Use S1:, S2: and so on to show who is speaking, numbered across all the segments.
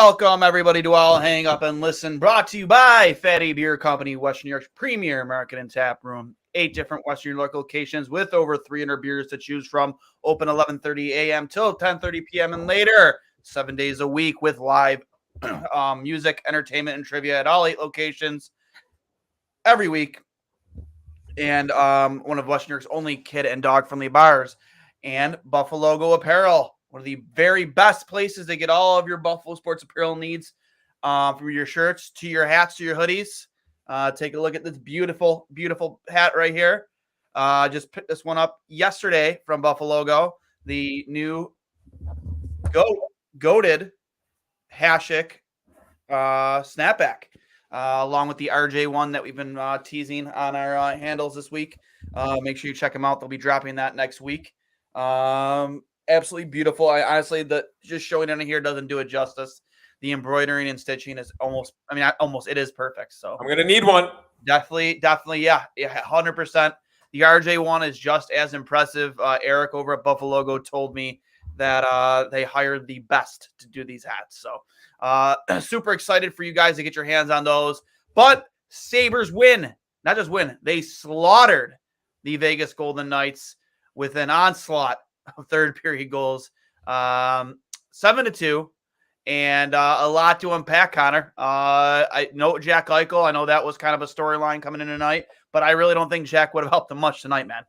S1: Welcome, everybody, to All Hang Up and Listen, brought to you by Fatty Beer Company, Western New York's premier market and tap room. 8 different Western New York locations with over 300 beers to choose from. Open 11:30 a.m. till 10:30 p.m. and later. 7 days a week with live music, entertainment, and trivia at all 8 locations every week. And one of Western New York's only kid and dog-friendly bars. And Buffalo Go Apparel, one of the very best places to get all of your Buffalo sports apparel needs, from your shirts to your hats to your hoodies. Take a look at this beautiful, beautiful hat right here. Just picked this one up yesterday from Buffalo Go. The new goated Hashik snapback, along with the RJ one that we've been teasing on our handles this week. Make sure you check them out. They'll be dropping that next week. Absolutely beautiful. I honestly, just showing it in here doesn't do it justice. The embroidering and stitching is it is perfect. So
S2: I'm gonna need one.
S1: Definitely, yeah, 100%. The RJ one is just as impressive. Eric over at Buffalo Go told me that they hired the best to do these hats. So super excited for you guys to get your hands on those. But Sabres win, not just win, they slaughtered the Vegas Golden Knights with an onslaught of third period goals, 7-2, and a lot to unpack, Connor. I know Jack Eichel. I know that was kind of a storyline coming in tonight, but I really don't think Jack would have helped them much tonight, man.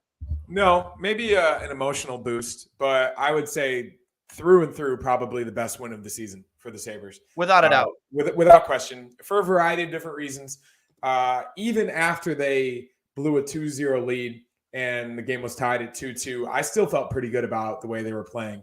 S2: No, maybe an emotional boost, but I would say through and through probably the best win of the season for the Sabres.
S1: Without a doubt.
S2: Without question, for a variety of different reasons. Even after they blew a 2-0 lead, and the game was tied at 2-2, I still felt pretty good about the way they were playing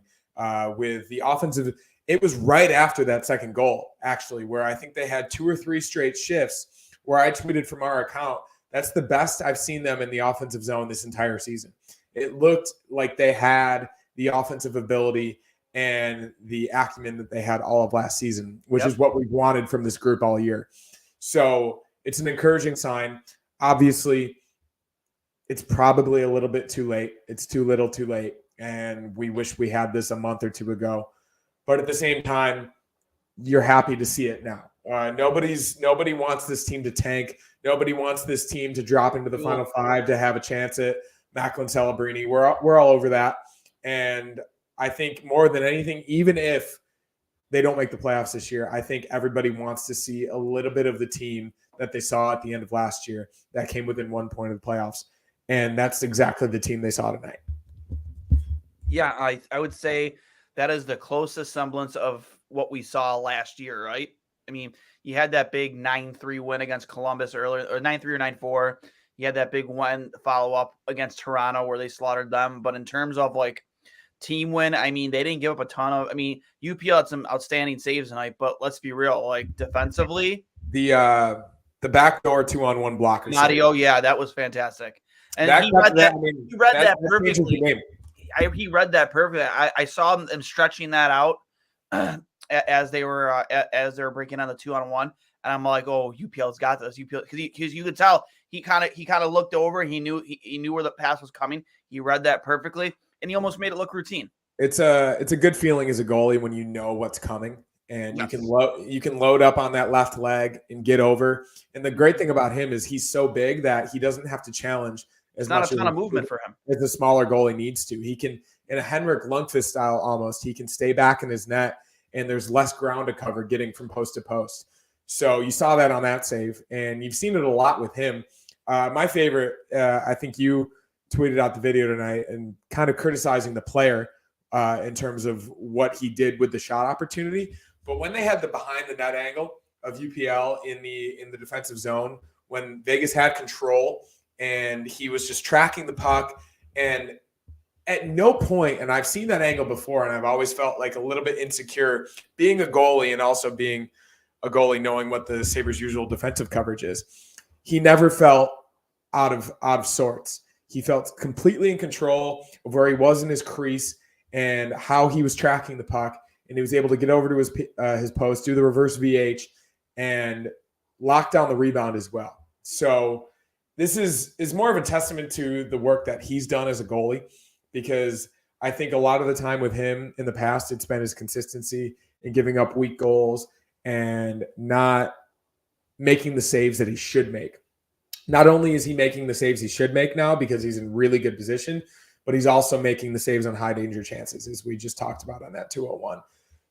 S2: with the offensive. It was right after that second goal, actually, where I think they had 2 or 3 straight shifts where I tweeted from our account, that's the best I've seen them in the offensive zone this entire season. It looked like they had the offensive ability and the acumen that they had all of last season, which is what we wanted from this group all year. So it's an encouraging sign. Obviously, it's probably a little bit too late. It's too little too late. And we wish we had this a month or two ago. But at the same time, you're happy to see it now. Nobody wants this team to tank. Nobody wants this team to drop into the Final Five to have a chance at Macklin Celebrini. We're all over that. And I think more than anything, even if they don't make the playoffs this year, I think everybody wants to see a little bit of the team that they saw at the end of last year that came within 1 point of the playoffs. And that's exactly the team they saw tonight.
S1: Yeah, I would say that is the closest semblance of what we saw last year, right? I mean, you had that big 9-3 win against Columbus earlier, or 9-3 or 9-4. You had that big one follow-up against Toronto where they slaughtered them. But in terms of, like, team win, I mean, they didn't give up a ton of – I mean, UPL had some outstanding saves tonight, but let's be real. Like, defensively –
S2: The backdoor 2-on-1 blocker.
S1: Mario, yeah, that was fantastic. And he read that perfectly. He read that perfectly. I saw him stretching that out as they were breaking on the 2-on-1, and I'm like, oh, UPL's got this. UPL, because you could tell he kind of looked over and he knew where the pass was coming. He read that perfectly, and he almost made it look routine.
S2: It's a good feeling as a goalie when you know what's coming. And you can load up on that left leg and get over. And the great thing about him is he's so big that he doesn't have to challenge as much.
S1: Not a ton of movement for him.
S2: As a smaller goalie needs to. He can, in a Henrik Lundqvist style almost, he can stay back in his net and there's less ground to cover getting from post to post. So you saw that on that save, and you've seen it a lot with him. My favorite, I think you tweeted out the video tonight and kind of criticizing the player in terms of what he did with the shot opportunity. But when they had the behind the net angle of UPL in the defensive zone, when Vegas had control and he was just tracking the puck, and at no point, and I've seen that angle before, and I've always felt like a little bit insecure being a goalie and also being a goalie knowing what the Sabres' usual defensive coverage is. He never felt out of sorts. He felt completely in control of where he was in his crease and how he was tracking the puck. And he was able to get over to his post, do the reverse VH, and lock down the rebound as well. So this is more of a testament to the work that he's done as a goalie, because I think a lot of the time with him in the past, it's been his consistency in giving up weak goals and not making the saves that he should make. Not only is he making the saves he should make now because he's in really good position, but he's also making the saves on high danger chances, as we just talked about on that 201.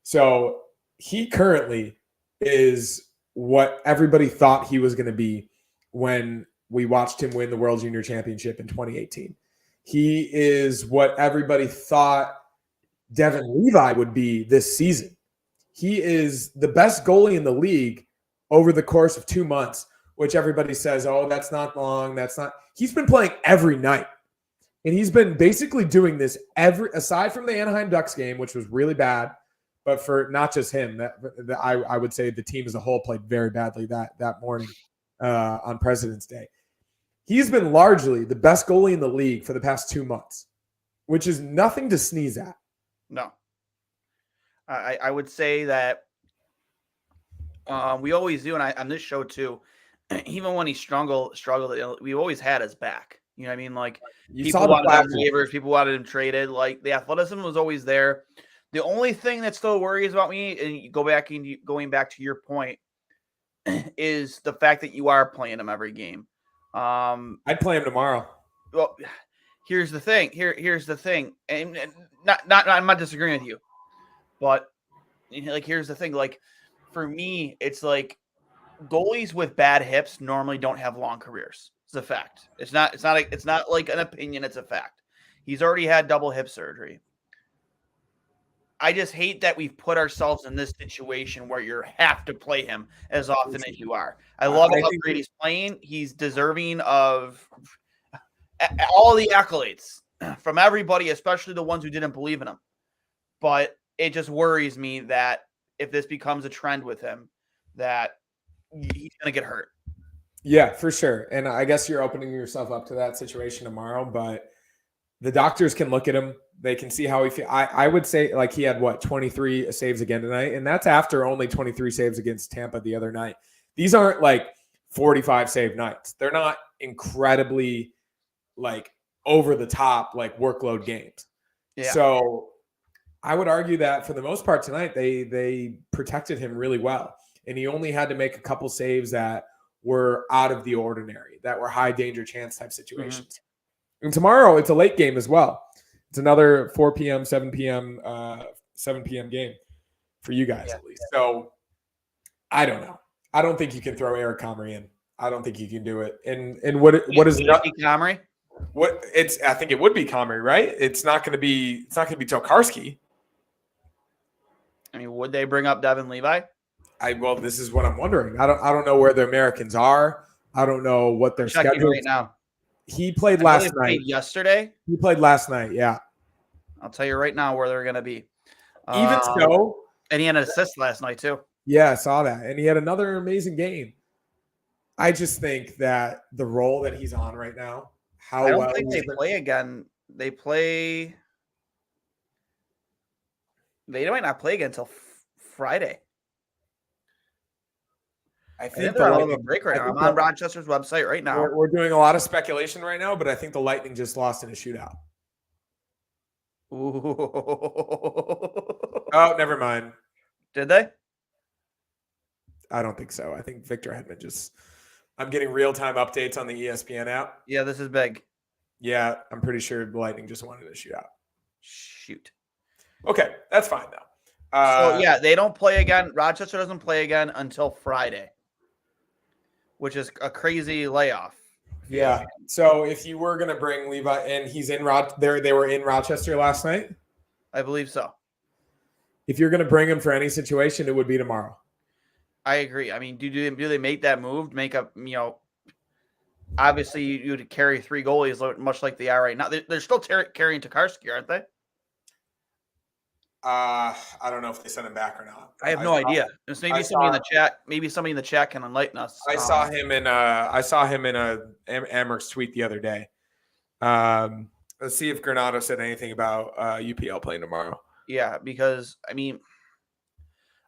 S2: So he currently is what everybody thought he was going to be when we watched him win the World Junior Championship in 2018. He is what everybody thought Devin Levi would be this season. He is the best goalie in the league over the course of 2 months, which everybody says, oh, that's not long. That's not. He's been playing every night. And he's been basically doing this aside from the Anaheim Ducks game, which was really bad, but for not just him, I would say the team as a whole played very badly that morning on President's Day. He's been largely the best goalie in the league for the past 2 months, which is nothing to sneeze at.
S1: No. I would say that we always do, and on this show too, even when he struggled, we always had his back. You know what I mean? Like, people wanted him waivers, people wanted him traded. Like, the athleticism was always there. The only thing that still worries about me, and going back to your point, is the fact that you are playing him every game.
S2: I'd play him tomorrow.
S1: Well, here's the thing. Here's the thing, and I'm not disagreeing with you, but like, here's the thing. Like, for me, it's like goalies with bad hips normally don't have long careers. It's a fact. It's not like an opinion. It's a fact. He's already had double hip surgery. I just hate that we've put ourselves in this situation where you have to play him as often as you are. I love how great he's playing. He's deserving of all the accolades from everybody, especially the ones who didn't believe in him. But it just worries me that if this becomes a trend with him, that he's going to get hurt.
S2: Yeah, for sure. And I guess you're opening yourself up to that situation tomorrow, but the doctors can look at him. They can see how he feels. I would say, like, he had 23 saves again tonight, and that's after only 23 saves against Tampa the other night. These aren't like 45 save nights. They're not incredibly like over the top like workload games. Yeah. So I would argue that for the most part tonight, they protected him really well, and he only had to make a couple saves that were out of the ordinary, that were high danger chance type situations. Mm-hmm. And tomorrow it's a late game as well. It's another 4 p.m., 7 p.m. game for you guys at least. So I don't know. I don't think you can throw Eric Comrie in. I don't think you can do it. And what is
S1: Comrie?
S2: I think it would be Comrie, right? It's not going to be Tokarski.
S1: I mean, would they bring up Devin Levi?
S2: Well, this is what I'm wondering. I don't know where the Americans are. I don't know what their schedule
S1: right now.
S2: He played last night.
S1: Yesterday?
S2: He played last night, yeah.
S1: I'll tell you right now where they're going to be.
S2: Even so.
S1: And he had an assist last night, too.
S2: Yeah, I saw that. And he had another amazing game. I just think that the role that he's on right now,
S1: I don't think they play again. They might not play again until Friday.
S2: I think
S1: they're on a break right now. I'm on Rochester's website right now.
S2: We're doing a lot of speculation right now, but I think the Lightning just lost in a shootout.
S1: Ooh.
S2: Oh, never mind.
S1: Did they?
S2: I don't think so. I think Victor Hedman I'm getting real-time updates on the ESPN app.
S1: Yeah, this is big.
S2: Yeah, I'm pretty sure the Lightning just wanted a shootout.
S1: Shoot.
S2: Okay, that's fine, though.
S1: So, yeah, they don't play again. Rochester doesn't play again until Friday, which is a crazy layoff.
S2: Yeah. So if you were going to bring Levi, and he's in they were in Rochester last night?
S1: I believe so.
S2: If you're going to bring him for any situation, it would be tomorrow.
S1: I agree. I mean, do they make that move? Obviously you'd carry 3 goalies much like they are right now. They're still carrying Tokarski, aren't they?
S2: I don't know if they sent him back or not.
S1: I have no idea. There's maybe somebody in the chat. Maybe somebody in the chat can enlighten us.
S2: I saw him in a Amherst tweet the other day. Let's see if Granato said anything about UPL playing tomorrow.
S1: Yeah, because I mean,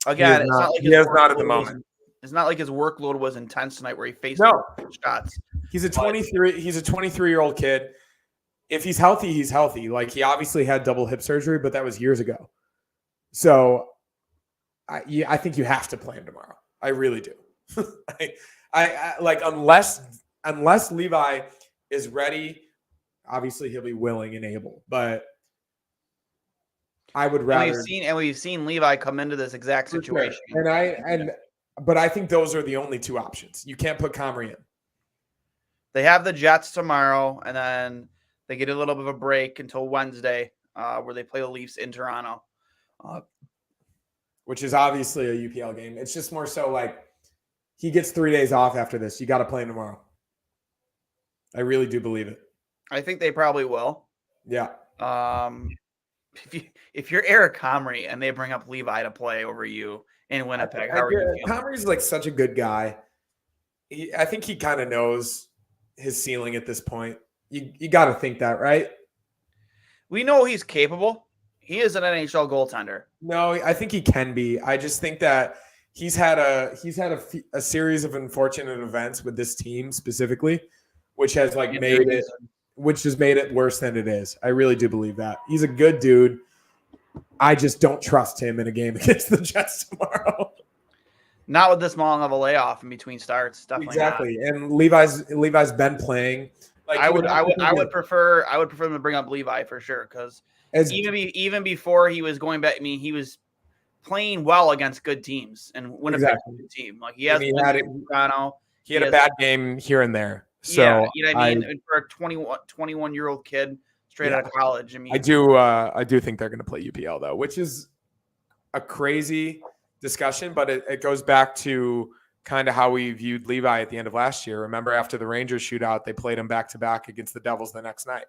S1: again,
S2: it's not at the moment.
S1: It's not like his workload was intense tonight, where he faced shots.
S2: He's a 23-year-old kid. If he's healthy, he's healthy. Like, he obviously had double hip surgery, but that was years ago. So I think you have to play him tomorrow. I really do. I like unless Levi is ready. Obviously, he'll be willing and able, but I would rather.
S1: We've seen Levi come into this exact situation.
S2: Sure. But I think those are the only two options. You can't put Comrie in.
S1: They have the Jets tomorrow, and then they get a little bit of a break until Wednesday, where they play the Leafs in Toronto.
S2: Which is obviously a UPL game. It's just more so like he gets 3 days off after this. You got to play him tomorrow. I really do believe it.
S1: I think they probably will.
S2: Yeah.
S1: If you're Eric Comrie and they bring up Levi to play over you in Winnipeg, how are you feeling?
S2: Comrie's like such a good guy. I think he kind of knows his ceiling at this point. You got to think that, right?
S1: We know he's capable. He is an NHL goaltender.
S2: No, I think he can be. I just think that he's had a series of unfortunate events with this team specifically, which has made it worse than it is. I really do believe that. He's a good dude. I just don't trust him in a game against the Jets tomorrow.
S1: Not with this long of a layoff in between starts. Definitely
S2: exactly.
S1: Not.
S2: And Levi's been playing.
S1: I would prefer them to bring up Levi for sure, because even before he was going back, I mean, he was playing well against good teams, and Winnipeg's a good team. Like he has Toronto.
S2: He had a bad game here and there. So
S1: yeah, you know what I mean? For a 21-year-old kid straight out of college. I mean,
S2: I do think they're going to play UPL though, which is a crazy discussion, but it goes back to kind of how we viewed Levi at the end of last year. Remember, after the Rangers shootout, they played him back to back against the Devils the next night.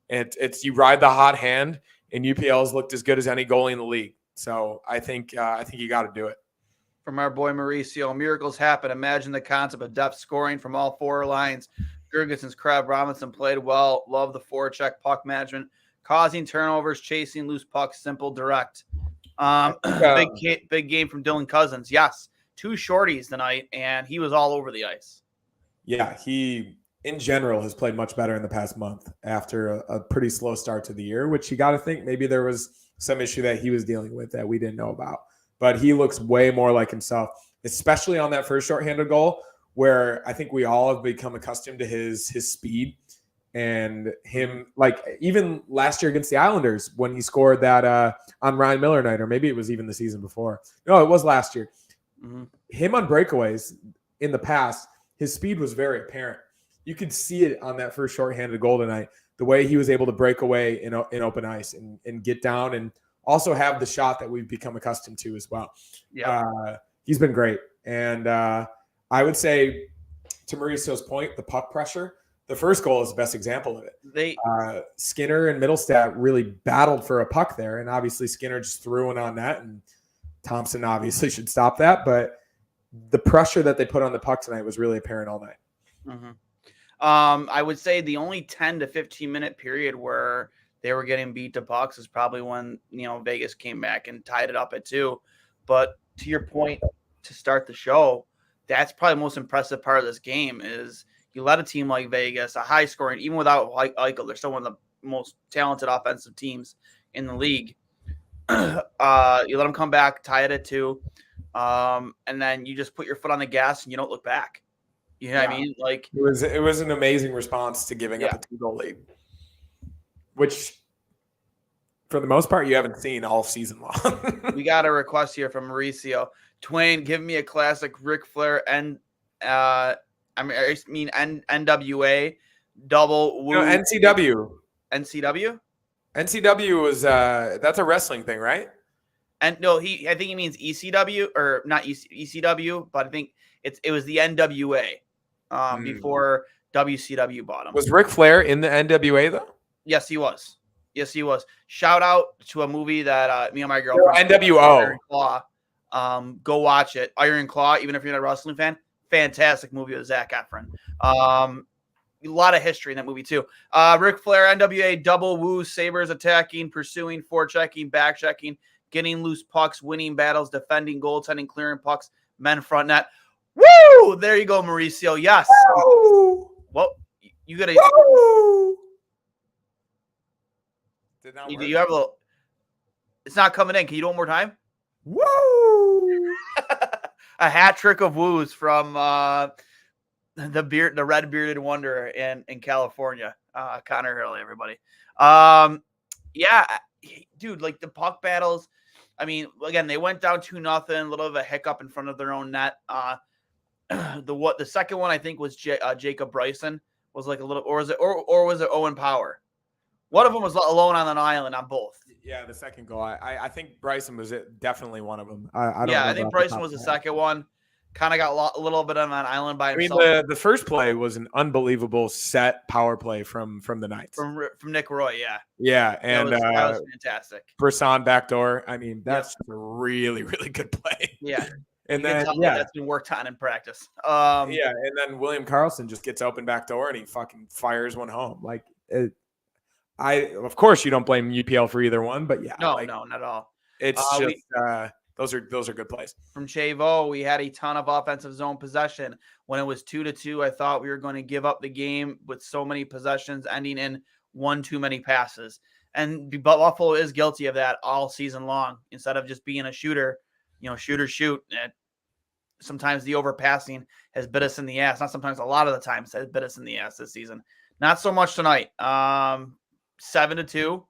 S2: It's you ride the hot hand, and UPL's looked as good as any goalie in the league. So I think you got to do it.
S1: From our boy Mauricio, miracles happen. Imagine the concept of depth scoring from all four lines. Gergenson's Crab Robinson played well. Love the forecheck puck management, causing turnovers, chasing loose pucks, simple, direct. Big game from Dylan Cousins. Yes, 2 shorties tonight, and he was all over the ice.
S2: Yeah, he in general has played much better in the past month after a pretty slow start to the year, which you got to think maybe there was some issue that he was dealing with that we didn't know about. But he looks way more like himself, especially on that first shorthanded goal, where I think we all have become accustomed to his speed and him. Like even last year against the Islanders when he scored that on Ryan Miller night, or maybe it was even the season before. No, it was last year. Mm-hmm. Him on breakaways in the past, his speed was very apparent. You could see it on that first shorthanded goal tonight, the way he was able to break away in open ice and get down and also have the shot that we've become accustomed to as well. Yeah, he's been great. And I would say, to Mauricio's point, the puck pressure, the first goal is the best example of it. Skinner and Middlestat really battled for a puck there, and obviously Skinner just threw it on net, and Thompson obviously should stop that. But the pressure that they put on the puck tonight was really apparent all night.
S1: Mm-hmm. I would say the only 10 to 15 minute period where they were getting beat to pucks is probably when, Vegas came back and tied it up at 2. But to your point, to start the show, that's probably the most impressive part of this game is you let a team like Vegas, a high scoring, even without Eichel, they're still one of the most talented offensive teams in the league. You let them come back, tie it at 2, and then you just put your foot on the gas and you don't look back. You know what I mean? Like
S2: it was an amazing response to giving up a 2-goal lead, which for the most part you haven't seen all season long.
S1: We got a request here from Mauricio. Twain, give me a classic Ric Flair NWA double woo.
S2: NCW.
S1: NCW?
S2: NCW was that's a wrestling thing, right?
S1: And no, I think he means ECW or not ECW, but I think it was the NWA before WCW bought him.
S2: Was Ric Flair in the NWA though?
S1: Yes, he was. Shout out to a movie that me and my girlfriend
S2: NWO.
S1: Iron Claw. Go watch it. Iron Claw, even if you're not a wrestling fan, fantastic movie with Zac Efron. A lot of history in that movie too. Ric Flair, NWA, double woo, Sabres attacking, pursuing, forechecking, backchecking, getting loose pucks, winning battles, defending, goaltending, clearing pucks, men front net. Woo! There you go, Mauricio. Yes.
S2: Woo!
S1: Well, you gotta.
S2: Woo! Did not work.
S1: You have a little. It's not coming in. Can you do it one more time?
S2: Woo!
S1: A hat trick of woos from the red bearded wonder in California, Connor Hurley, everybody. Yeah, dude, like the puck battles. I mean, again, they went down 2-0, a little of a hiccup in front of their own net. The second one I think was Jacob Bryson was like a little, or was it Owen Power? One of them was alone on an island on both.
S2: Yeah, the second goal. I think Bryson was definitely one of them. I don't.
S1: I think Bryson was the second one. Kind of got a little bit on an island by himself.
S2: I mean, the first play was an unbelievable set power play from the Knights.
S1: From Nick Roy, yeah.
S2: Yeah, and
S1: that was fantastic.
S2: Brisson backdoor. I mean, that's a really, really good play.
S1: Yeah.
S2: And then
S1: that's been worked on in practice.
S2: And then William Karlsson just gets open backdoor and he fucking fires one home. Like, of course you don't blame UPL for either one, but yeah,
S1: no, not at all.
S2: It's just those are good plays.
S1: From Chavo, we had a ton of offensive zone possession. When it was 2-2, I thought we were going to give up the game with so many possessions ending in one too many passes. And Buffalo is guilty of that all season long. Instead of just being a shooter, shoot. And sometimes the overpassing has bit us in the ass. Not sometimes, a lot of the times has bit us in the ass this season. Not so much tonight. 7-2.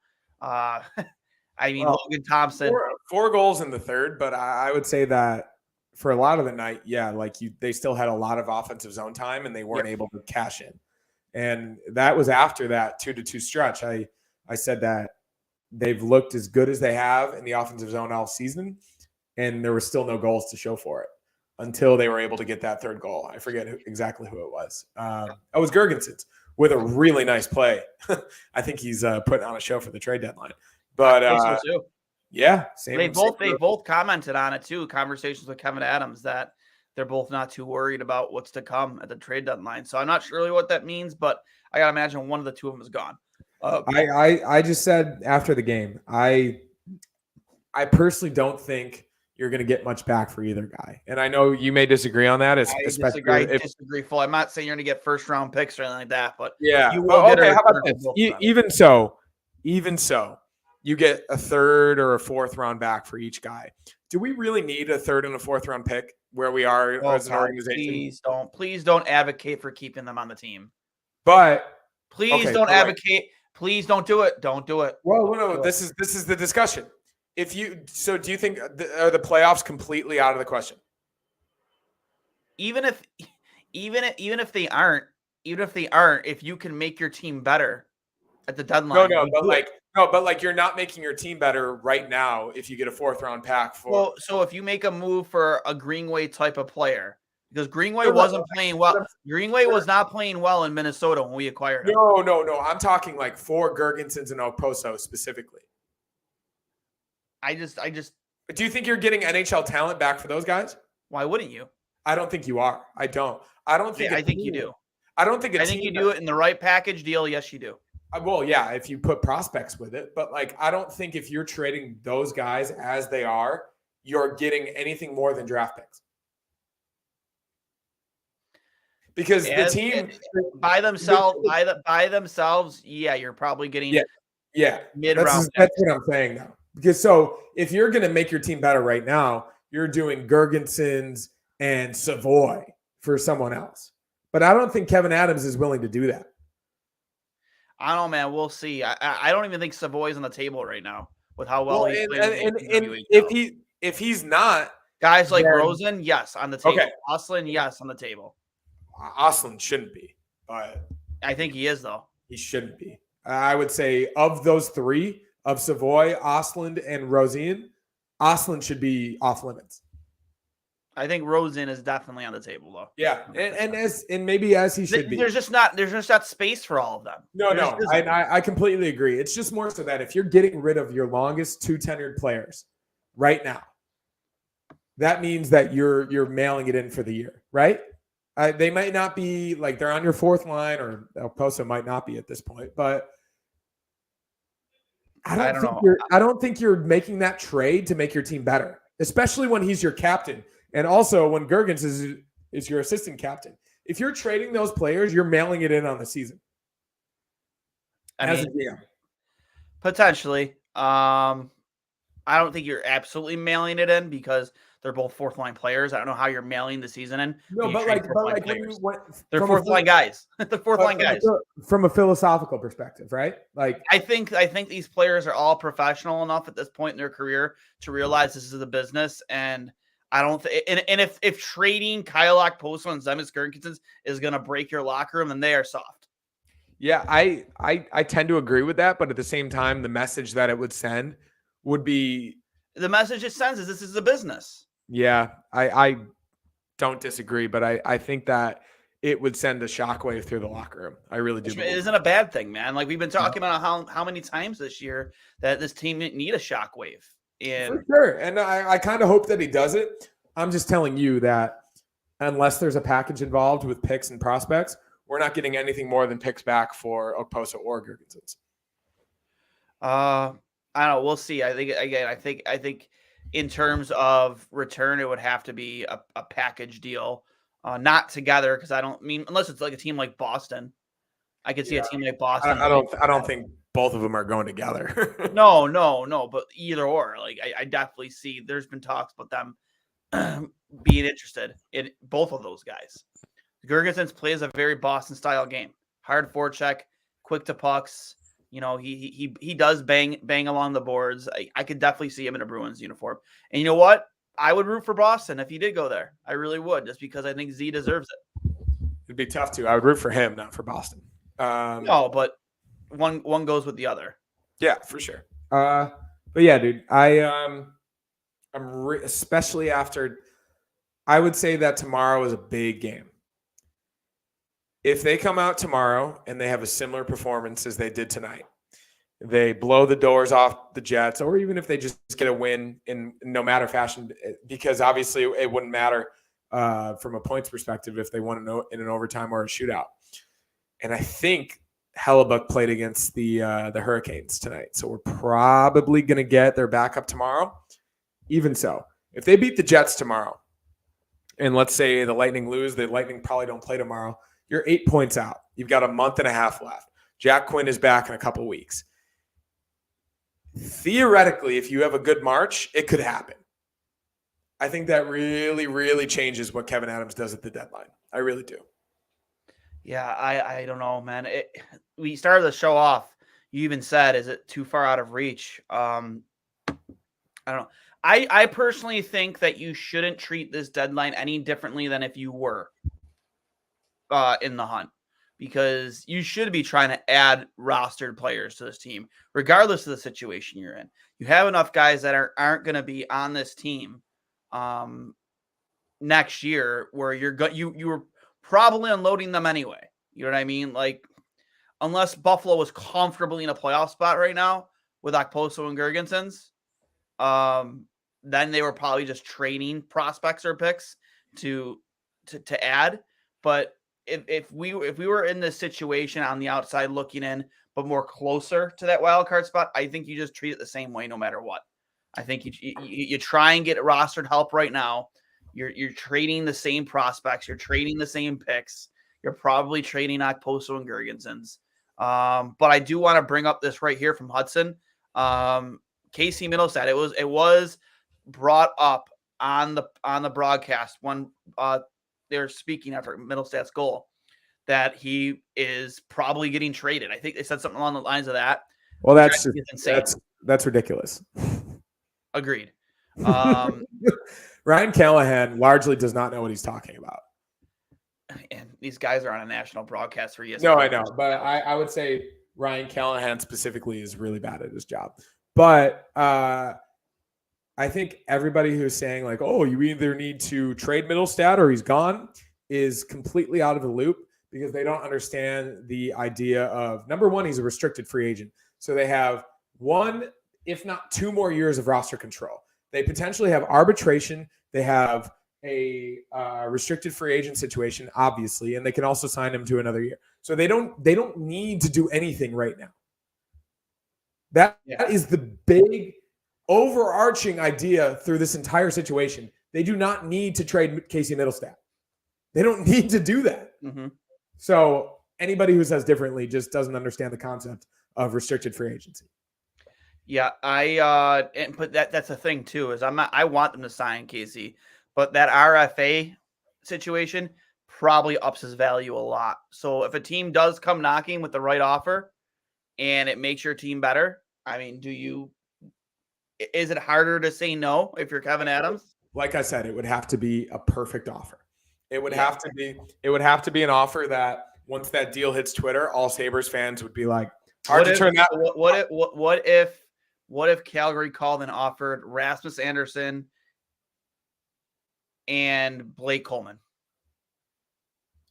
S1: I mean, Logan Thompson.
S2: Four goals in the third, but I would say that for a lot of the night, yeah, like they still had a lot of offensive zone time and they weren't able to cash in. And that was after that 2-2 stretch. I said that they've looked as good as they have in the offensive zone all season, and there was still no goals to show for it until they were able to get that third goal. I forget exactly who it was. It was Gergensons with a really nice play. I think he's putting on a show for the trade deadline. But yeah,
S1: they both commented on it too. Conversations with Kevin Adams that they're both not too worried about what's to come at the trade deadline. So I'm not sure really what that means, but I gotta imagine one of the two of them is gone.
S2: I just said after the game, I personally don't think you're going to get much back for either guy. And I know you may disagree on that.
S1: I disagree full. I'm not saying you're going to get first round picks or anything like that, but
S2: yeah.
S1: You will
S2: okay, how about this? Even so, you get a third or a fourth round back for each guy. Do we really need a third and a fourth round pick where we are as an organization?
S1: Please don't advocate for keeping them on the team.
S2: But
S1: please don't advocate. Right. Please don't do it. Don't do it.
S2: Well, no, this is the discussion. Do you think are the playoffs completely out of the question?
S1: Even if they aren't, if you can make your team better at the deadline.
S2: But you're not making your team better right now if you get a fourth round pack for.
S1: Well, so if you make a move for a Greenway type of player, because Greenway wasn't playing well. Greenway was not playing well in Minnesota when we acquired him.
S2: No. I'm talking like for Gergensons and Okposo specifically.
S1: I just.
S2: Do you think you're getting NHL talent back for those guys?
S1: Why wouldn't you?
S2: I don't think you are. I don't think.
S1: I think you do.
S2: I don't think.
S1: I think you do it in the right package deal. Yes, you do.
S2: Well, yeah, if you put prospects with it, but I don't think if you're trading those guys as they are, you're getting anything more than draft picks. Because the team
S1: by themselves, yeah, you're probably getting mid-round.
S2: That's what I'm saying now. Because so if you're going to make your team better right now, you're doing Gergensons and Savoy for someone else. But I don't think Kevin Adams is willing to do that.
S1: I don't know, man. We'll see. I don't even think Savoy's on the table right now with how well he's playing.
S2: And if he's not,
S1: guys like Rosen, yes, on the table.
S2: Okay.
S1: Ostlund, yes, on the table.
S2: Ostlund shouldn't be, but
S1: I think he is though.
S2: He shouldn't be. I would say of those three, of Savoy, Ostlund, and Rosen, Ostlund should be off limits.
S1: I think Rosen is definitely on the table though.
S2: Yeah, and maybe as he should be.
S1: There's just not space for all of them.
S2: No, I completely agree. It's just more so that if you're getting rid of your longest two tenured players right now, that means that you're mailing it in for the year, right? They might not be like they're on your fourth line, or Okposo might not be at this point, but I don't think you're making that trade to make your team better, especially when he's your captain, and also when Gergens is your assistant captain. If you're trading those players, you're mailing it in on the season.
S1: Potentially. I don't think you're absolutely mailing it in because they're both fourth line players. I don't know how you're mailing the season in.
S2: No,
S1: But when
S2: you
S1: they're fourth line guys. They're fourth line guys.
S2: From a philosophical perspective, right? Like
S1: I think these players are all professional enough at this point in their career to realize this is a business, and I don't think. And if trading Kyle Okposo and Zemgus Girgensons is going to break your locker room, then they are soft.
S2: Yeah, I tend to agree with that, but at the same time, the message that it would send would be
S1: the message it sends is this is a business.
S2: Yeah, I don't disagree, but I think that it would send a shockwave through the locker room. I really do.
S1: It isn't a bad thing, man. Like we've been talking about how many times this year that this team need a shockwave. And
S2: for sure. And I kind of hope that he does it. I'm just telling you that unless there's a package involved with picks and prospects, we're not getting anything more than picks back for Okposo or Girgensons.
S1: I don't know. We'll see. I think in terms of return, it would have to be a package deal, not together. Because I don't mean unless it's like a team like Boston. I could see a team like Boston.
S2: I don't think both of them are going together.
S1: No. But either or, like I definitely see. There's been talks about them being interested in both of those guys. Girgensons plays a very Boston style game. Hard forecheck, quick to pucks. You know, he does bang along the boards. I could definitely see him in a Bruins uniform. And you know what? I would root for Boston if he did go there. I really would, just because I think Z deserves it.
S2: It'd be tough to. I would root for him, not for Boston.
S1: No, but one goes with the other.
S2: Yeah, for sure. But yeah, dude, I'm especially after. I would say that tomorrow is a big game. If they come out tomorrow and they have a similar performance as they did tonight, they blow the doors off the Jets, or even if they just get a win in no matter fashion, because obviously it wouldn't matter from a points perspective if they won in an overtime or a shootout. And I think Hellebuck played against the Hurricanes tonight, so we're probably going to get their backup tomorrow. Even so, if they beat the Jets tomorrow, and let's say the Lightning lose, the Lightning probably don't play tomorrow, you're 8 points out. You've got a month and a half left. Jack Quinn is back in a couple weeks. Theoretically, if you have a good March, it could happen. I think that really, really changes what Kevin Adams does at the deadline. I really do. Yeah,
S1: I don't know, man. We started the show off. You even said, is it too far out of reach? I don't know. I personally think that you shouldn't treat this deadline any differently than if you were in the hunt, because you should be trying to add rostered players to this team, regardless of the situation you're in. You have enough guys that aren't going to be on this team next year, where you were probably unloading them anyway. You know what I mean? Like, unless Buffalo was comfortably in a playoff spot right now with Okposo and Girgensons, then they were probably just trading prospects or picks to add. But if we were in this situation on the outside looking in, but more closer to that wild card spot, I think you just treat it the same way no matter what. I think you try and get rostered help right now. You're trading the same prospects. You're trading the same picks. You're probably trading Okposo and Girgensons. But I do want to bring up this right here from Hudson. Casey Middlestad. It was brought up on the broadcast when they were speaking after Middlestad's goal that he is probably getting traded. I think they said something along the lines of that.
S2: Well, that's ridiculous.
S1: Agreed.
S2: Ryan Callahan largely does not know what he's talking about.
S1: And these guys are on a national broadcast for ESPN.
S2: No, I know. But I would say Ryan Callahan specifically is really bad at his job. But I think everybody who's saying like, oh, you either need to trade Middlestad or he's gone is completely out of the loop, because they don't understand the idea of, number one, he's a restricted free agent. So they have 1, if not 2 more years of roster control. They potentially have arbitration. They have a restricted free agent situation, obviously, and they can also sign him to another year. So they don't need to do anything right now. That is the big overarching idea through this entire situation. They do not need to trade Casey Middlestad. They don't need to do that.
S1: Mm-hmm.
S2: So anybody who says differently just doesn't understand the concept of restricted free agency.
S1: Yeah, but that's the thing too, is I want them to sign Casey, but that RFA situation probably ups his value a lot. So if a team does come knocking with the right offer and it makes your team better, I mean, is it harder to say no if you're Kevin Adams?
S2: Like I said, it would have to be a perfect offer. It would
S1: Yeah.
S2: have to be an offer that once that deal hits Twitter, all Sabres fans would be like, hard to turn that.
S1: What if Calgary called and offered Rasmus Anderson and Blake Coleman?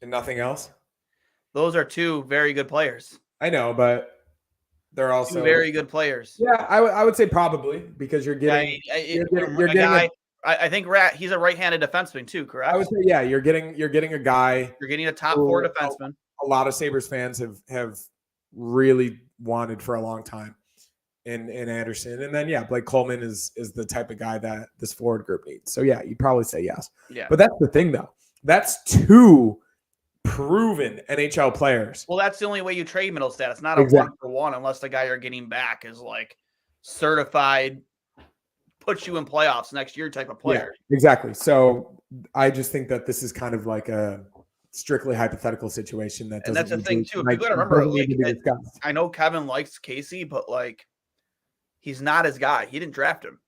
S2: And nothing else?
S1: Those are two very good players.
S2: I know, but they're also
S1: two very good players.
S2: Yeah, I would say probably, because you're getting you're getting
S1: I think he's a right-handed defenseman too, correct?
S2: I would say, yeah, you're getting a guy.
S1: You're getting a top 4 defenseman.
S2: A lot of Sabres fans have really wanted for a long time in Anderson. And then, yeah, Blake Coleman is the type of guy that this forward group needs. So, yeah, you'd probably say yes.
S1: Yeah.
S2: But that's the thing, though. That's two proven NHL players.
S1: Well, that's the only way you trade Middlestat. It's not a 1-for-1 unless the guy you're getting back is like certified, puts you in playoffs next year type of player.
S2: Yeah, exactly. So I just think that this is kind of like a strictly hypothetical situation.
S1: And that's the thing too. You got to remember, like, I know Kevin likes Casey, but like, he's not his guy. He didn't draft him.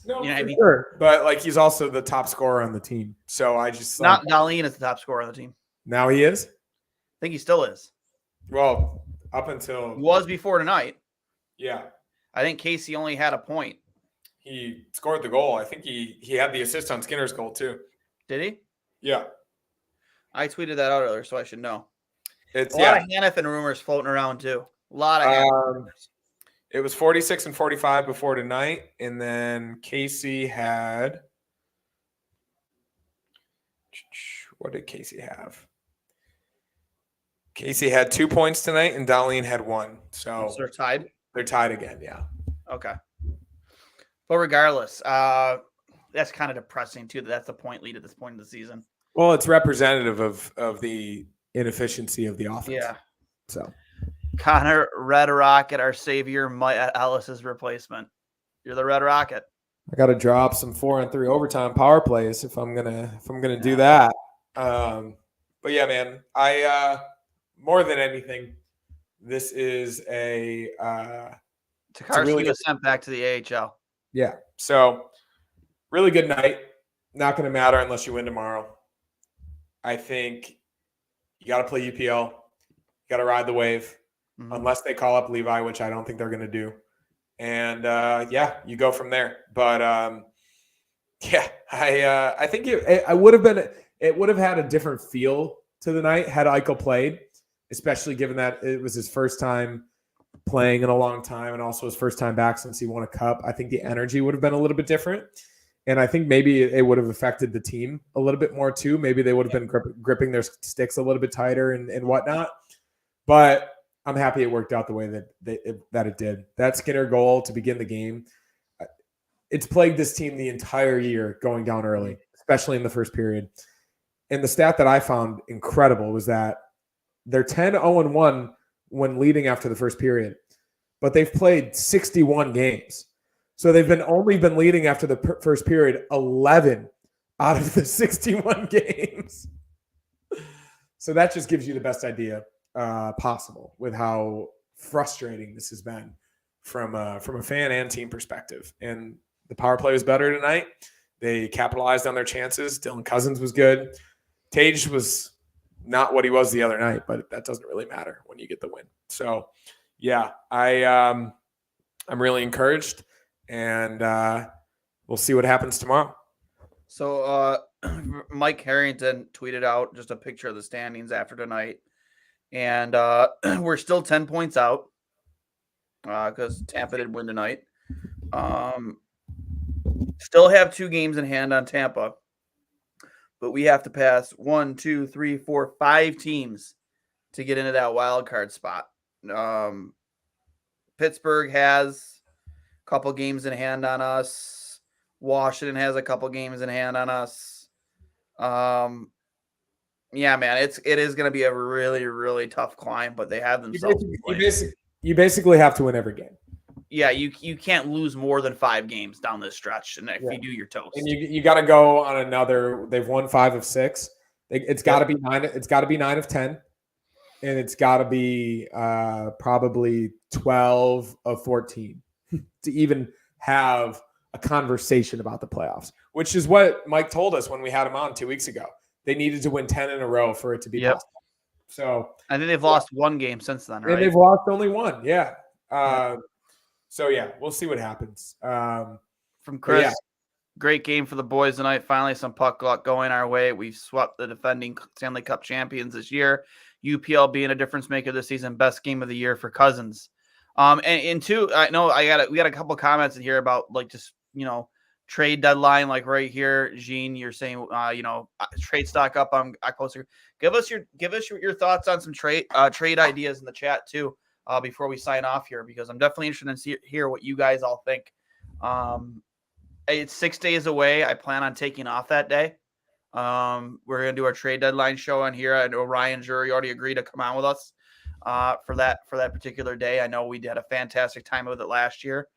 S2: No, you know what I mean? Sure. But like, he's also the top scorer on the team. So I just
S1: not Dahlin is the top scorer on the team.
S2: Now he is?
S1: I think he still is.
S2: Well, up until
S1: he was before tonight.
S2: Yeah.
S1: I think Casey only had a point.
S2: He scored the goal. I think he had the assist on Skinner's goal too.
S1: Did he?
S2: Yeah.
S1: I tweeted that out earlier, so I should know.
S2: It's
S1: a lot of Hannafin rumors floating around too. A lot of rumors.
S2: It was 46 and 45 before tonight, and then Casey had. What did Casey have? Casey had 2 points tonight, and Dahlin had 1. So
S1: they're tied.
S2: They're tied again. Yeah.
S1: Okay. But regardless, that's kind of depressing too. That's the point lead at this point in the season.
S2: Well, it's representative of the inefficiency of the offense.
S1: Yeah.
S2: So
S1: Connor Red Rocket, our savior, Mike Ellis's replacement. You're the Red Rocket.
S2: I got to drop some 4-on-3 overtime power plays if I'm gonna do that. But yeah, man, I more than anything, this is a
S1: Tokarski really was sent back to the AHL.
S2: Yeah, so really good night. Not going to matter unless you win tomorrow. I think you got to play UPL. You got to ride the wave, unless they call up Levi, which I don't think they're going to do. And yeah, you go from there. But yeah, I think it would have had a different feel to the night had Eichel played, especially given that it was his first time playing in a long time and also his first time back since he won a cup. I think the energy would have been a little bit different. And I think maybe it would have affected the team a little bit more too. Maybe they would have been gripping their sticks a little bit tighter and whatnot. But I'm happy it worked out the way that it did. That Skinner goal to begin the game, it's plagued this team the entire year going down early, especially in the first period. And the stat that I found incredible was that they're 10-0-1 when leading after the first period, but they've played 61 games. So they've only been leading after the first period 11 out of the 61 games. So that just gives you the best idea possible with how frustrating this has been from a fan and team perspective. And the power play was better tonight. They capitalized on their chances. Dylan Cousins was good. Tage was not what he was the other night, but that doesn't really matter when you get the win. So, yeah, I'm really encouraged, and we'll see what happens tomorrow.
S1: So, Mike Harrington tweeted out just a picture of the standings after tonight, and we're still 10 points out because Tampa did win tonight. Still have 2 games in hand on Tampa. But we have to pass 1, 2, 3, 4, 5 teams to get into that wild card spot. Pittsburgh has a couple games in hand on us. Washington has a couple games in hand on us. Yeah, man, it is going to be a really, really tough climb, but they have themselves.
S2: You basically have to win every game.
S1: Yeah, you can't lose more than 5 games down this stretch, and if you do, you're toast.
S2: And you got to go on another. They've won 5 of 6. It's got to be 9. It's got to be 9 of 10, and it's got to be probably 12 of 14 to even have a conversation about the playoffs, which is what Mike told us when we had him on 2 weeks ago. They needed to win 10 in a row for it to be possible. So
S1: I think they've lost 1 game since then, right?
S2: And they've lost only 1. Yeah. So yeah, we'll see what happens.
S1: From Chris, great game for the boys tonight. Finally, some puck luck going our way. We've swept the defending Stanley Cup champions this year. UPL being a difference maker this season. Best game of the year for Cousins. And two, I know we got a couple comments in here about like just trade deadline, like right here. Gene, you're saying trade stock up on Poster. Give us your thoughts on some trade ideas in the chat too. Before we sign off here, because I'm definitely interested in hear what you guys all think. It's 6 days away. I plan on taking off that day. We're going to do our trade deadline show on here. I know Ryan Jury already agreed to come on with us for that particular day. I know we did a fantastic time with it last year.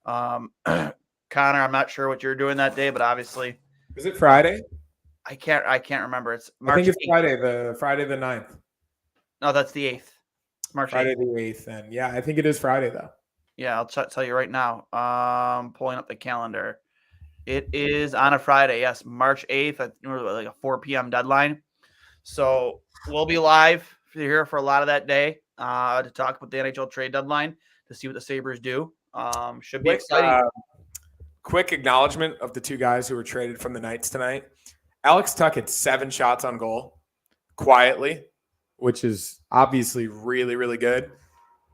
S1: Connor, I'm not sure what you're doing that day, but obviously.
S2: Is it Friday?
S1: I can't remember. It's March
S2: I think it's
S1: 8th.
S2: Friday the 9th.
S1: No, that's the 8th. March
S2: Friday
S1: 8th.
S2: the 8th then. Yeah, I think it is Friday though.
S1: Yeah, I'll tell you right now. Pulling up the calendar. It is on a Friday. Yes, March 8th at like a 4 p.m. deadline. So we'll be live here for a lot of that day to talk about the NHL trade deadline to see what the Sabres do. Should be exciting.
S2: Quick acknowledgement of the 2 guys who were traded from the Knights tonight. Alex Tuck had 7 shots on goal quietly, which is obviously really, really good.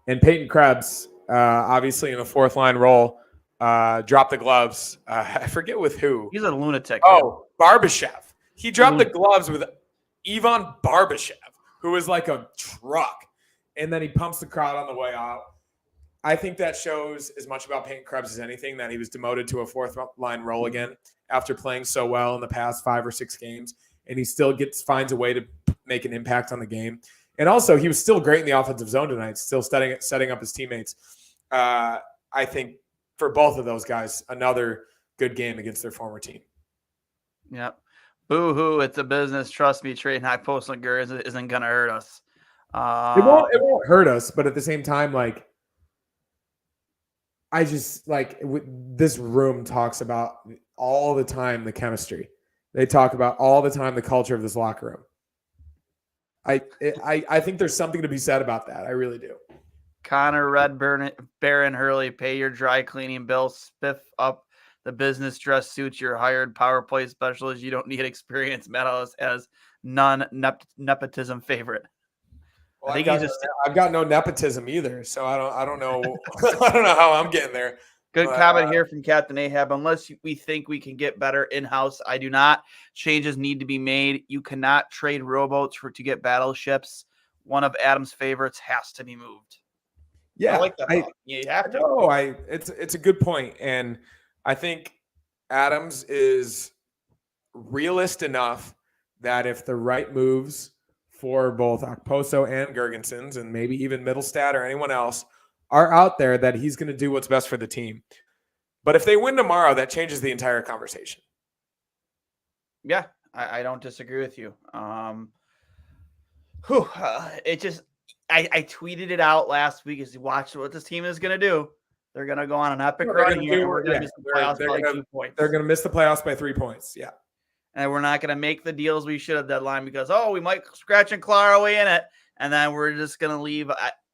S2: And Peyton Krebs, obviously in a 4th line role, dropped the gloves. I forget with who.
S1: He's a lunatic.
S2: Oh, Barbashev. He dropped the gloves with Ivan Barbashev, who is like a truck. And then he pumps the crowd on the way out. I think that shows as much about Peyton Krebs as anything, that he was demoted to a 4th line role again after playing so well in the past 5 or 6 games. And he still finds a way to make an impact on the game. And also, he was still great in the offensive zone tonight, still setting up his teammates. I think for both of those guys, another good game against their former team.
S1: Yep. Boo-hoo, it's a business. Trust me, trading high post and isn't going to hurt us.
S2: It won't hurt us, but at the same time, like, I just, like, this room talks about all the time the chemistry. They talk about all the time the culture of this locker room. I think there's something to be said about that. I really do.
S1: Connor Baron Hurley, pay your dry cleaning bill, spiff up the business dress suits your hired power play specialist. You don't need experience. Meadows as nepotism favorite.
S2: Well, I've got no nepotism either, so I don't know I don't know how I'm getting there.
S1: Good comment here from Captain Ahab. Unless we think we can get better in-house, I do not. Changes need to be made. You cannot trade rowboats to get battleships. One of Adam's favorites has to be moved.
S2: Yeah,
S1: I like that. You have to.
S2: No, it's a good point, and I think Adams is realist enough that if the right moves for both Okposo and Girgensons, and maybe even Middlestad or anyone else, are out there, that he's going to do what's best for the team. But if they win tomorrow, that changes the entire conversation.
S1: Yeah, I don't disagree with you. It just I tweeted it out last week as you watched what this team is going to do. They're going to go on an epic run here. We're going to miss the playoffs by 2 points.
S2: They're going to miss the playoffs by 3 points. Yeah.
S1: And we're not going to make the deals we should have deadline because, we might scratch and claw our way in it. And then we're just going to leave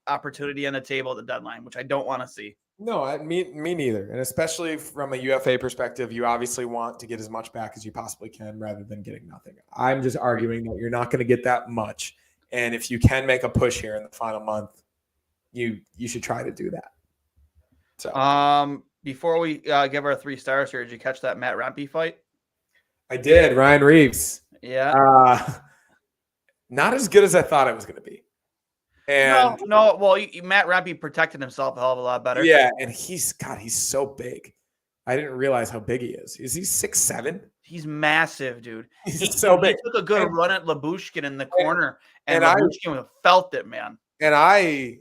S1: opportunity on the table at the deadline, which I don't want to see.
S2: No, me neither. And especially from a UFA perspective, you obviously want to get as much back as you possibly can rather than getting nothing. I'm just arguing that you're not going to get that much. And if you can make a push here in the final month, you should try to do that. So,
S1: before we give our 3 stars here, did you catch that Matt Rempe fight?
S2: I did. Ryan Reeves.
S1: Yeah.
S2: Not as good as I thought it was going to be. And
S1: no. Well, Matt Rempe protected himself a hell of a lot better.
S2: Yeah, and he's so big. I didn't realize how big he is. Is he 6'7"?
S1: He's massive, dude.
S2: He's so big.
S1: He took a good run at Labushkin in the corner, and Labushkin felt it, man.
S2: And I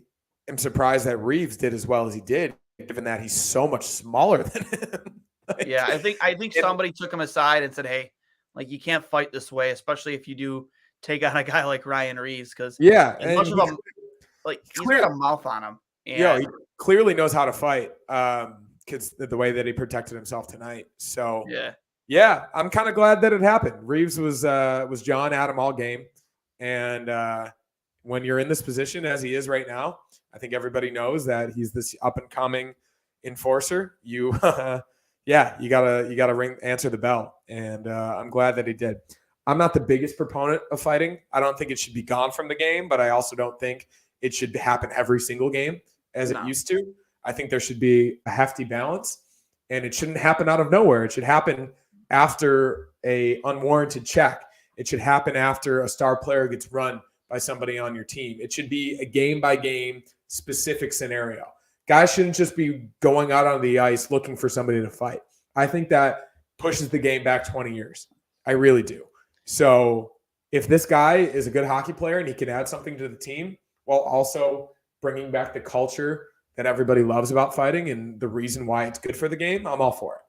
S2: am surprised that Reeves did as well as he did. given that he's so much smaller than him.
S1: Yeah, I think somebody took him aside and said, "Hey, like you can't fight this way, especially if you do take on a guy like Ryan Reeves, because as much of a he's got a mouth on him." And
S2: he clearly knows how to fight, because the way that he protected himself tonight. So yeah, I'm kind of glad that it happened. Reeves was John Adam all game, and when you're in this position as he is right now, I think everybody knows that he's this up and coming enforcer. You gotta answer the bell, and I'm glad that he did. I'm not the biggest proponent of fighting. I don't think it should be gone from the game, but I also don't think it should happen every single game as it used to. I think there should be a hefty balance, and it shouldn't happen out of nowhere. It should happen after a unwarranted check. It should happen after a star player gets run by somebody on your team. It should be a game-by-game specific scenario. Guys shouldn't just be going out on the ice looking for somebody to fight. I think that pushes the game back 20 years. I really do. So if this guy is a good hockey player and he can add something to the team while also bringing back the culture that everybody loves about fighting and the reason why it's good for the game, I'm all for it.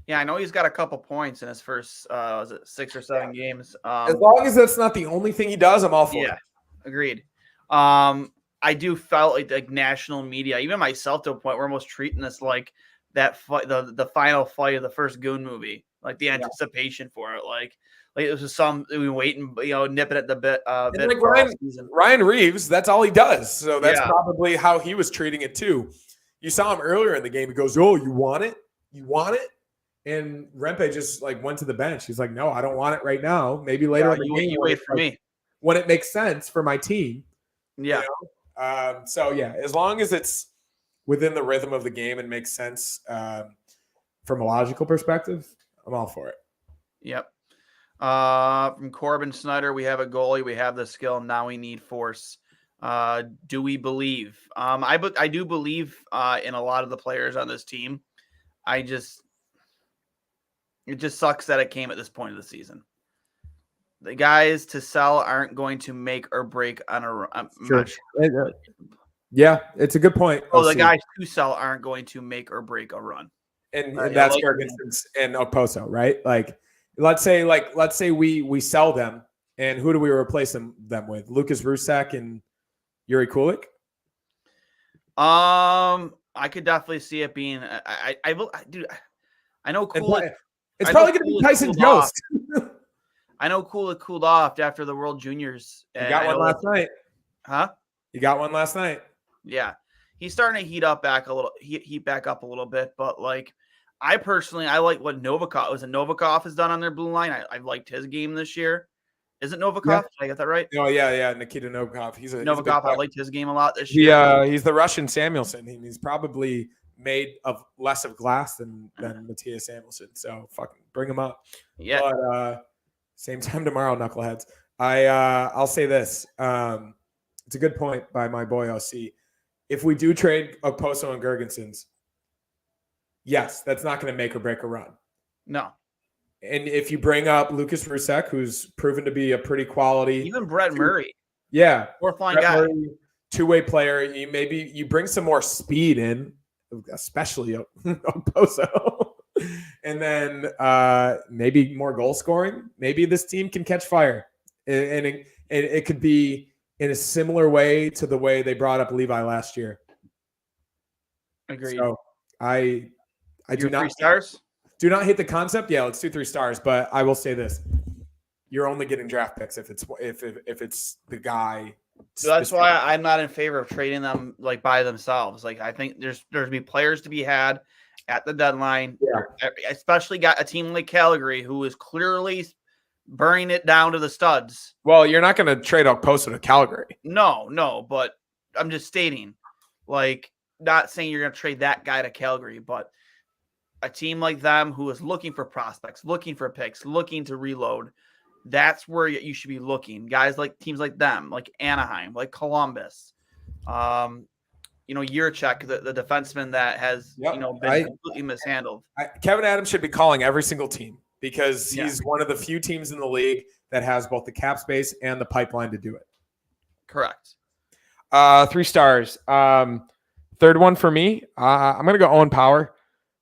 S1: Yeah, I know he's got a couple points in his first, 6 or 7 games.
S2: As long as that's not the only thing he does, I'm all for it.
S1: Yeah, agreed. I do felt like national media, even myself to a point, we're almost treating this like that fight, the final fight of the first Goon movie, like the anticipation for it. Like it was we waiting, nipping at the bit.
S2: Like Ryan Reeves, that's all he does. So that's probably how he was treating it too. You saw him earlier in the game. He goes, "Oh, you want it? You want it?" And Rempe just went to the bench. He's like, "No, I don't want it right now. Maybe later in the game.
S1: You wait for me
S2: when it makes sense for my team."
S1: Yeah.
S2: So yeah, as long as it's within the rhythm of the game and makes sense from a logical perspective, I'm all for it.
S1: Yep. From Corbin Snyder, we have a goalie, we have the skill, now we need force. Do we believe? I do believe in a lot of the players on this team. It just sucks that it came at this point of the season. The guys to sell aren't going to make or break on a match.
S2: Yeah, it's a good point.
S1: The guys to sell aren't going to make or break a run.
S2: And that's Gergensen and Okposo, right? Let's say we sell them, and who do we replace them with? Lucas Rusak and Yuri Kulik?
S1: I could definitely see it being I know Kulik.
S2: It's probably going to be Tyson Jost.
S1: I know Kulik cooled off after the World Juniors.
S2: You got one last night.
S1: Huh?
S2: You got one last night.
S1: Yeah. He's starting to heat back up a little bit, but I personally like what Novikov has done on their blue line. I liked his game this year. Is it Novikov?
S2: Yeah.
S1: Did I get that right?
S2: Oh yeah, Nikita Novikov. He's
S1: I liked his game a lot this year.
S2: He's the Russian Samuelson. He's probably made of less of glass than Matthias Samuelson. So fucking bring him up.
S1: Yeah.
S2: But same time tomorrow, knuckleheads. I'll say this. It's a good point by my boy OC. If we do trade Okposo and Gergensons, yes, that's not going to make or break a run.
S1: No.
S2: And if you bring up Lucas Rusak, who's proven to be a pretty quality,
S1: even Brett Murray,
S2: fourth
S1: line guy,
S2: Murray, two-way player, you bring some more speed in, especially Okposo, and then maybe more goal scoring. Maybe this team can catch fire, and it could be in a similar way to the way they brought up Levi last year.
S1: Agreed.
S2: So I do not
S1: 3 stars.
S2: Do not hit the concept. Yeah, let's do 3 stars. But I will say this: you're only getting draft picks if it's the guy.
S1: So that's why I'm not in favor of trading them by themselves. I think there's be players to be had at the deadline.
S2: Yeah.
S1: Especially got a team like Calgary who is clearly burning it down to the studs.
S2: Well, you're not going to trade Okposo to Calgary.
S1: No, but I'm just stating, not saying you're going to trade that guy to Calgary, but a team like them who is looking for prospects, looking for picks, looking to reload, that's where you should be looking. Guys teams like them, like Anaheim, like Columbus, Yurchek, the defenseman that has been completely mishandled.
S2: Kevin Adams should be calling every single team because he's one of the few teams in the league that has both the cap space and the pipeline to do it.
S1: Correct.
S2: 3 stars. Third one for me, I'm going to go Owen Power,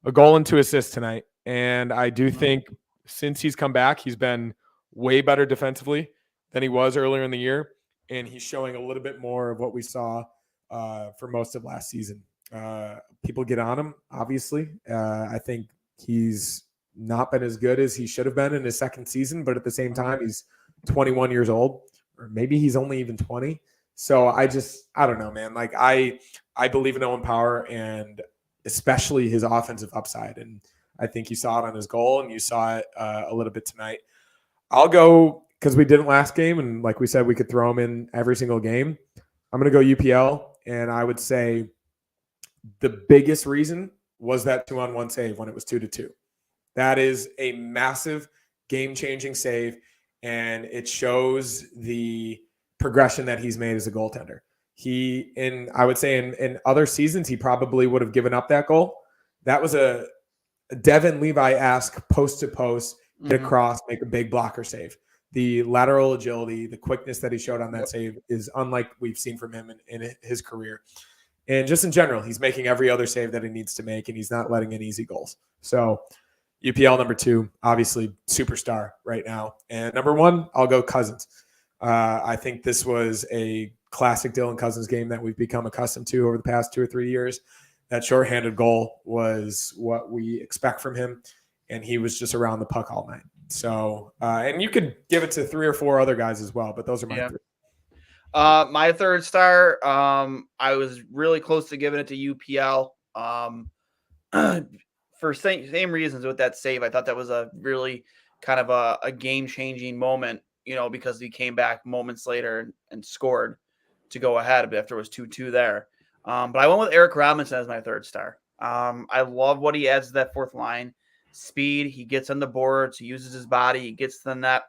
S2: a goal and 2 assists tonight. And I do think since he's come back, he's been way better defensively than he was earlier in the year. And he's showing a little bit more of what we saw for most of last season. People get on him, obviously. I think he's not been as good as he should have been in his second season, but at the same time, he's 21 years old, or maybe he's only even 20. So I don't know, man. Like I believe in Owen Power and especially his offensive upside. And I think you saw it on his goal and you saw it a little bit tonight. I'll go because we didn't last game. And like we said, we could throw him in every single game. I'm going to go UPL. And I would say the biggest reason was that 2-on-1 save when it was 2-2. That is a massive game-changing save. And it shows the progression that he's made as a goaltender. I would say in other seasons, he probably would have given up that goal. That was a Devin Levi-esque post-to-post, hit across, make a big blocker save. The lateral agility, the quickness that he showed on that save is unlike we've seen from him in his career. And just in general, he's making every other save that he needs to make, and he's not letting in easy goals. So UPL number 2, obviously superstar right now. And number 1, I'll go Cousins. I think this was a classic Dylan Cousins game that we've become accustomed to over the past 2 or 3 years. That shorthanded goal was what we expect from him, and he was just around the puck all night. So, and you could give it to 3 or 4 other guys as well, but those are my 3.
S1: My third star, I was really close to giving it to UPL. For same reasons with that save. I thought that was a really kind of a game-changing moment, because he came back moments later and scored to go ahead after it was 2-2 there. But I went with Eric Robinson as my third star. I love what he adds to that fourth line. Speed, he gets on the boards, he uses his body, he gets to the net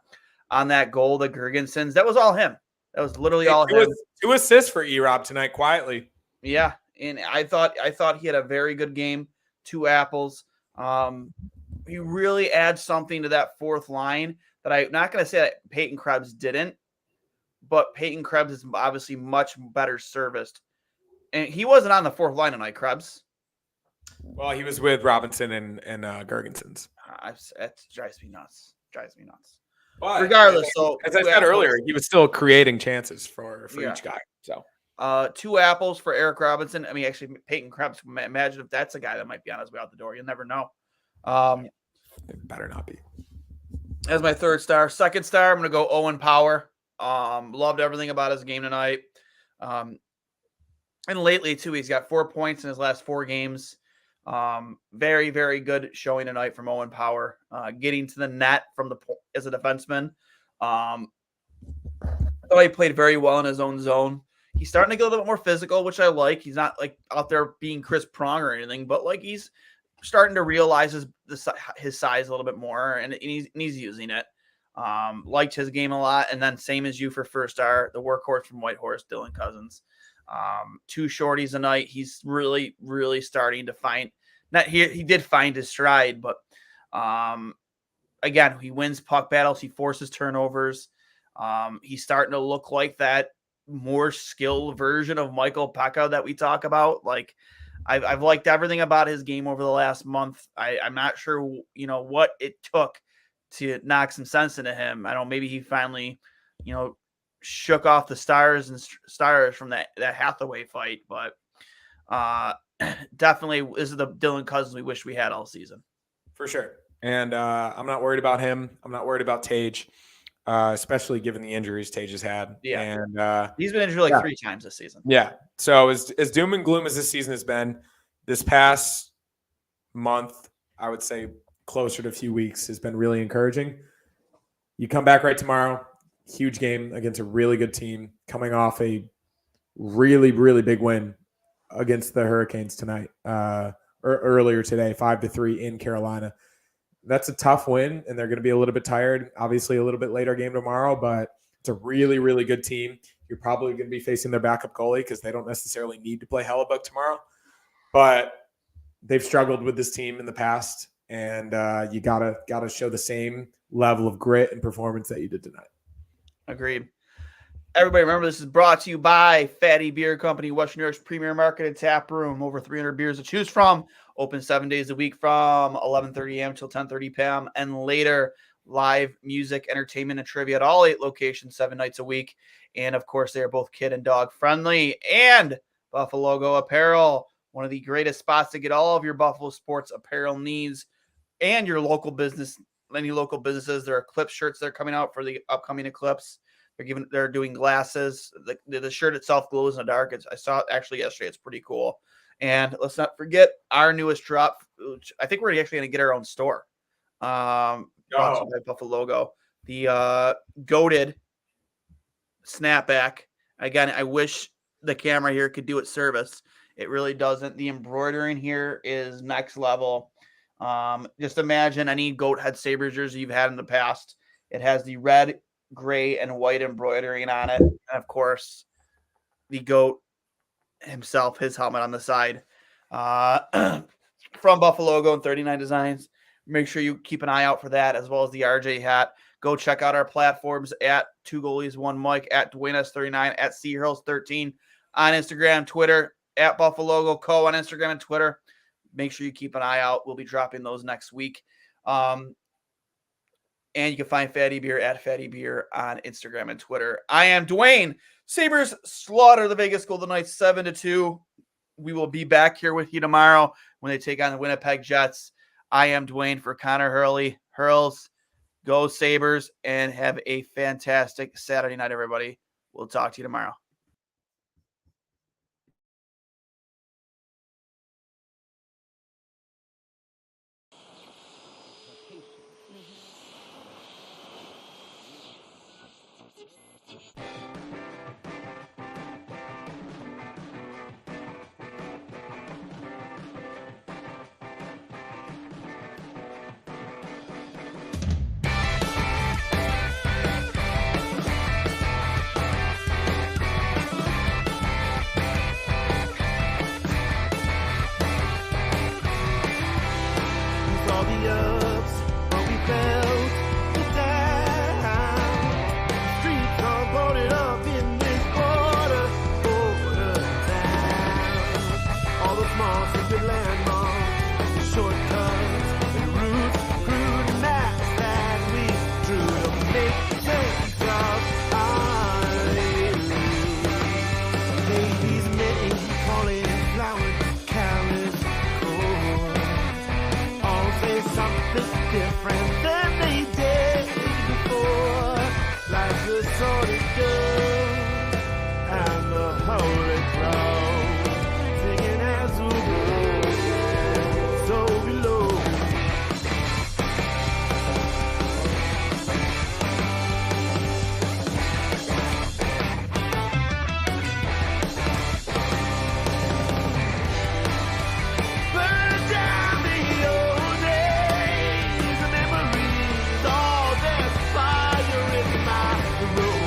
S1: on that goal to Gergensons. That was all him. That was literally all him.
S2: 2 assists for E-Rob tonight, quietly.
S1: Yeah, and I thought he had a very good game. 2 apples. He really adds something to that fourth line that I'm not going to say that Peyton Krebs didn't, but Peyton Krebs is obviously much better serviced. And he wasn't on the fourth line tonight, Krebs.
S2: Well, he was with Robinson and Gergensons.
S1: That drives me nuts.
S2: But
S1: regardless, so
S2: as I said earlier, he was still creating chances for each guy. So
S1: 2 apples for Eric Robinson. I mean, actually, Peyton Krebs. Imagine if that's a guy that might be on his way out the door. You'll never know.
S2: It better not be.
S1: As my third star. Second star, I'm going to go Owen Power. Loved everything about his game tonight. And lately, too, he's got 4 points in his last 4 games. Very, very good showing tonight from Owen Power. Getting to the net as a defenseman. I thought he played very well in his own zone. He's starting to get a little bit more physical, which I like. He's not like out there being Chris Prong or anything, but like he's starting to realize his size a little bit more, and he's using it. Liked his game a lot, and then same as you for first star, the workhorse from Whitehorse, Dylan Cousins. 2 shorties a night. He's really, really starting to find. He did find his stride, but again, he wins puck battles. He forces turnovers. He's starting to look like that more skilled version of Michael Pekka that we talk about. Like I've liked everything about his game over the last month. I'm not sure, what it took to knock some sense into him. I don't know, maybe he finally, shook off the stars from that Hathaway fight, but definitely this is the Dylan Cousins we wish we had all season.
S2: For sure. And I'm not worried about him. I'm not worried about Tage, especially given the injuries Tage has had.
S1: Yeah.
S2: And
S1: he's been injured like 3 times this season.
S2: Yeah. So as doom and gloom as this season has been, this past month, I would say closer to a few weeks, has been really encouraging. You come back right tomorrow, huge game against a really good team, coming off a really, really big win against the Hurricanes tonight, or earlier today, 5-3 in Carolina. That's a tough win, and they're going to be a little bit tired. Obviously, a little bit later game tomorrow, but it's a really, really good team. You're probably going to be facing their backup goalie because they don't necessarily need to play Hellebuck tomorrow. But they've struggled with this team in the past, and you gotta show the same level of grit and performance that you did tonight.
S1: Agreed. Everybody, remember this is brought to you by Fatty Beer Company, Western New York's premier market and tap room. Over 300 beers to choose from. Open 7 days a week from 11:30 a.m. till 10:30 p.m. and later. Live music, entertainment, and trivia at all 8 locations, 7 nights a week. And of course, they are both kid and dog friendly. And Buffalo Go Apparel, one of the greatest spots to get all of your Buffalo sports apparel needs and your local business, any local businesses. There are Eclipse shirts that are coming out for the upcoming Eclipse. They're doing glasses. The shirt itself glows in the dark. I saw it actually yesterday. It's pretty cool. And let's not forget our newest drop, which I think we're actually going to get our own store. Brought to you by Buffalo Logo. The goated snapback. Again, I wish the camera here could do it service. It really doesn't. The embroidering here is next level. Just imagine any goat head Sabres jersey you've had in the past. It has the red, gray, and white embroidering on it. And of course, the goat himself, his helmet on the side. From Buffalo Logo and 39 Designs. Make sure you keep an eye out for that, as well as the RJ hat. Go check out our platforms at 2 Goalies 1 Mike, at Duane S39, at Hurls13 on Instagram, Twitter, at Buffalo Logo Co on Instagram and Twitter. Make sure you keep an eye out. We'll be dropping those next week. And you can find Fatty Beer at Fatty Beer on Instagram and Twitter. I am Duane. Sabres slaughter the Vegas Golden Knights 7-2. We will be back here with you tomorrow when they take on the Winnipeg Jets. I am Duane for Connor Hurls. Go Sabres, and have a fantastic Saturday night, everybody. We'll talk to you tomorrow.
S3: Different than they did before, like the sword dove and the holy cross, singing as we go, so below. Burn down the old days, the memories, all that fire in my road.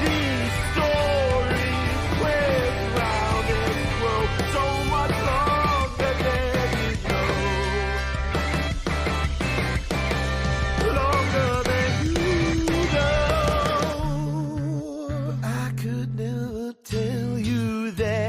S3: These stories quest round and grow so much longer than you know. Longer than you know. I could never tell you that